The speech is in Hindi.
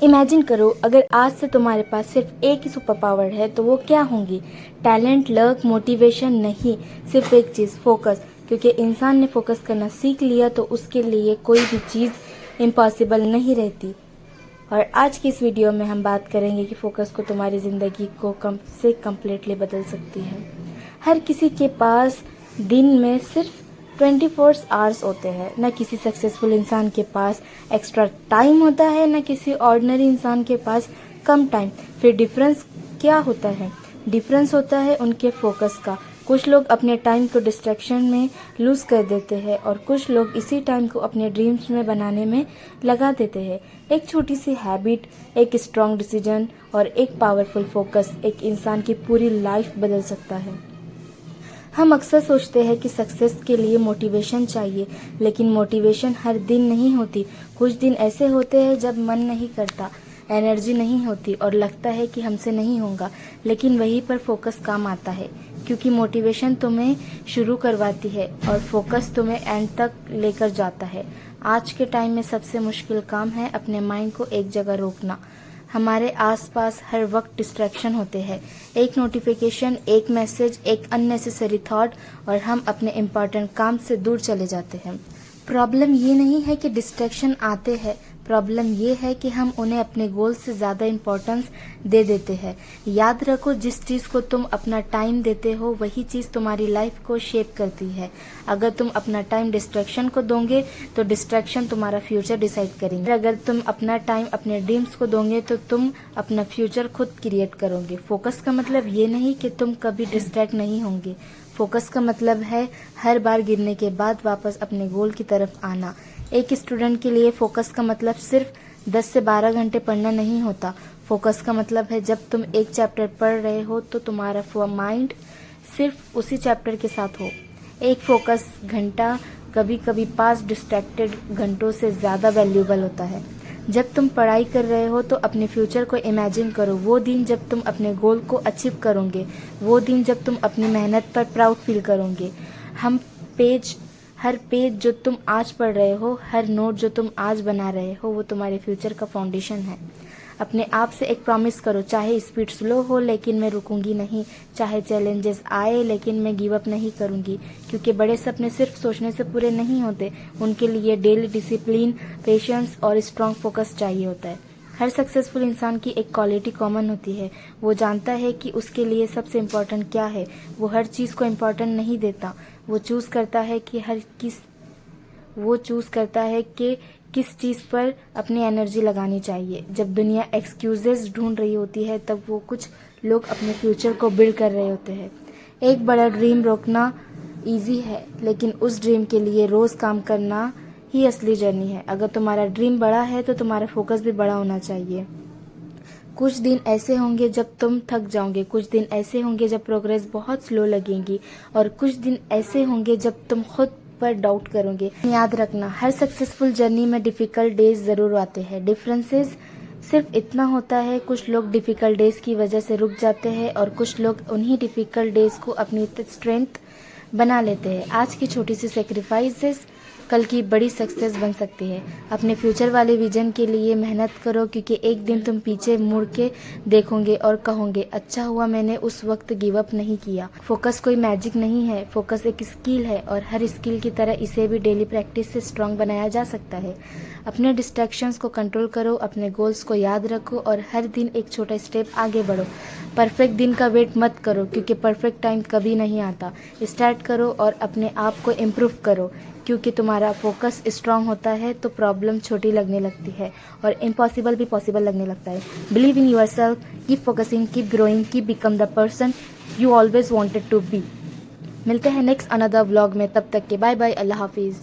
इमेजिन करो, अगर आज से तुम्हारे पास सिर्फ एक ही सुपर पावर है तो वो क्या होंगी? टैलेंट, लक, मोटिवेशन नहीं, सिर्फ एक चीज़, फोकस। क्योंकि इंसान ने फोकस करना सीख लिया तो उसके लिए कोई भी चीज़ इम्पॉसिबल नहीं रहती। और आज की इस वीडियो में हम बात करेंगे कि फोकस को तुम्हारी ज़िंदगी को कम से कम्प्लीटली बदल सकती है। हर किसी के पास दिन में सिर्फ 24 आवर्स होते हैं। न किसी सक्सेसफुल इंसान के पास एक्स्ट्रा टाइम होता है, न किसी ऑर्डिनरी इंसान के पास कम टाइम। फिर डिफरेंस क्या होता है? डिफरेंस होता है उनके फोकस का। कुछ लोग अपने टाइम को डिस्ट्रैक्शन में लूज़ कर देते हैं और कुछ लोग इसी टाइम को अपने ड्रीम्स में बनाने में लगा देते हैं। एक छोटी सी हैबिट, एक स्ट्रॉन्ग डिसीजन और एक पावरफुल फोकस एक इंसान की पूरी लाइफ बदल सकता है। हम अक्सर सोचते हैं कि सक्सेस के लिए मोटिवेशन चाहिए, लेकिन मोटिवेशन हर दिन नहीं होती। कुछ दिन ऐसे होते हैं जब मन नहीं करता, एनर्जी नहीं होती और लगता है कि हमसे नहीं होगा, लेकिन वहीं पर फोकस काम आता है। क्योंकि मोटिवेशन तुम्हें शुरू करवाती है और फोकस तुम्हें एंड तक लेकर जाता है। आज के टाइम में सबसे मुश्किल काम है अपने माइंड को एक जगह रोकना। हमारे आसपास हर वक्त डिस्ट्रैक्शन होते हैं, एक नोटिफिकेशन, एक मैसेज, एक अननेसेसरी थॉट और हम अपने इम्पॉर्टेंट काम से दूर चले जाते हैं। प्रॉब्लम ये नहीं है कि डिस्ट्रैक्शन आते हैं, प्रॉब्लम ये है कि हम उन्हें अपने गोल से ज़्यादा इम्पोर्टेंस दे देते हैं। याद रखो, जिस चीज़ को तुम अपना टाइम देते हो वही चीज़ तुम्हारी लाइफ को शेप करती है। अगर तुम अपना टाइम डिस्ट्रैक्शन को दोगे तो डिस्ट्रैक्शन तुम्हारा फ्यूचर डिसाइड करेंगे। अगर तुम अपना टाइम अपने ड्रीम्स को दोगे तो तुम अपना फ्यूचर खुद क्रिएट करोगे। फोकस का मतलब ये नहीं कि तुम कभी डिस्ट्रैक्ट नहीं होंगे। फोकस का मतलब है हर बार गिरने के बाद वापस अपने गोल की तरफ आना। एक स्टूडेंट के लिए फोकस का मतलब सिर्फ 10 से 12 घंटे पढ़ना नहीं होता। फोकस का मतलब है जब तुम एक चैप्टर पढ़ रहे हो तो तुम्हारा माइंड सिर्फ उसी चैप्टर के साथ हो। एक फोकस घंटा कभी कभी 5 डिस्ट्रैक्टेड घंटों से ज़्यादा वैल्यूबल होता है। जब तुम पढ़ाई कर रहे हो तो अपने फ्यूचर को इमेजिन करो, वो दिन जब तुम अपने गोल को अचीव करोगे, वो दिन जब तुम अपनी मेहनत पर प्राउड फील करोगे। हर पेज जो तुम आज पढ़ रहे हो, हर नोट जो तुम आज बना रहे हो, वो तुम्हारे फ्यूचर का फाउंडेशन है। अपने आप से एक प्रॉमिस करो, चाहे स्पीड स्लो हो लेकिन मैं रुकूंगी नहीं, चाहे चैलेंजेस आए लेकिन मैं गिव अप नहीं करूंगी। क्योंकि बड़े सपने सिर्फ सोचने से पूरे नहीं होते, उनके लिए डेली डिसिप्लिन, पेशेंस और स्ट्रॉन्ग फोकस चाहिए होता है। हर सक्सेसफुल इंसान की एक क्वालिटी कॉमन होती है, वो जानता है कि उसके लिए सबसे इम्पोर्टेंट क्या है। वो हर चीज़ को इम्पोर्टेंट नहीं देता, वो चूज़ करता है कि किस चीज़ पर अपनी एनर्जी लगानी चाहिए। जब दुनिया एक्सक्यूजेस ढूंढ रही होती है तब वो कुछ लोग अपने फ्यूचर को बिल्ड कर रहे होते हैं। एक बड़ा ड्रीम रोकना ईजी है, लेकिन उस ड्रीम के लिए रोज़ काम करना ही असली जर्नी है। अगर तुम्हारा ड्रीम बड़ा है तो तुम्हारा फोकस भी बड़ा होना चाहिए। कुछ दिन ऐसे होंगे जब तुम थक जाओगे, कुछ दिन ऐसे होंगे जब प्रोग्रेस बहुत स्लो लगेगी और कुछ दिन ऐसे होंगे जब तुम खुद पर डाउट करोगे। याद रखना, हर सक्सेसफुल जर्नी में डिफ़िकल्ट डेज ज़रूर आते हैं। डिफरेंसेस सिर्फ इतना होता है, कुछ लोग डिफ़िकल्ट डेज की वजह से रुक जाते हैं और कुछ लोग उन्हीं डिफ़िकल्ट डेज को अपनी स्ट्रेंथ बना लेते हैं। आज की छोटी सी सेक्रीफाइसेस कल की बड़ी सक्सेस बन सकती है। अपने फ्यूचर वाले विजन के लिए मेहनत करो, क्योंकि एक दिन तुम पीछे मुड़ के देखोगे और कहोगे, अच्छा हुआ मैंने उस वक्त गिव अप नहीं किया। फोकस कोई मैजिक नहीं है, फोकस एक स्किल है और हर स्किल की तरह इसे भी डेली प्रैक्टिस से स्ट्रांग बनाया जा सकता है। अपने डिस्ट्रैक्शंस को कंट्रोल करो, अपने गोल्स को याद रखो और हर दिन एक छोटा स्टेप आगे बढ़ो। परफेक्ट दिन का वेट मत करो, क्योंकि परफेक्ट टाइम कभी नहीं आता। स्टार्ट करो और अपने आप को इम्प्रूव करो, क्योंकि तुम्हारा फोकस स्ट्रांग होता है तो प्रॉब्लम छोटी लगने लगती है और इम्पॉसिबल भी पॉसिबल लगने लगता है। Believe in yourself, keep focusing, keep growing, keep become the person you always wanted to be. मिलते हैं नेक्स्ट अनदर व्लॉग में, तब तक के बाय बाय, अल्लाह हाफिज़।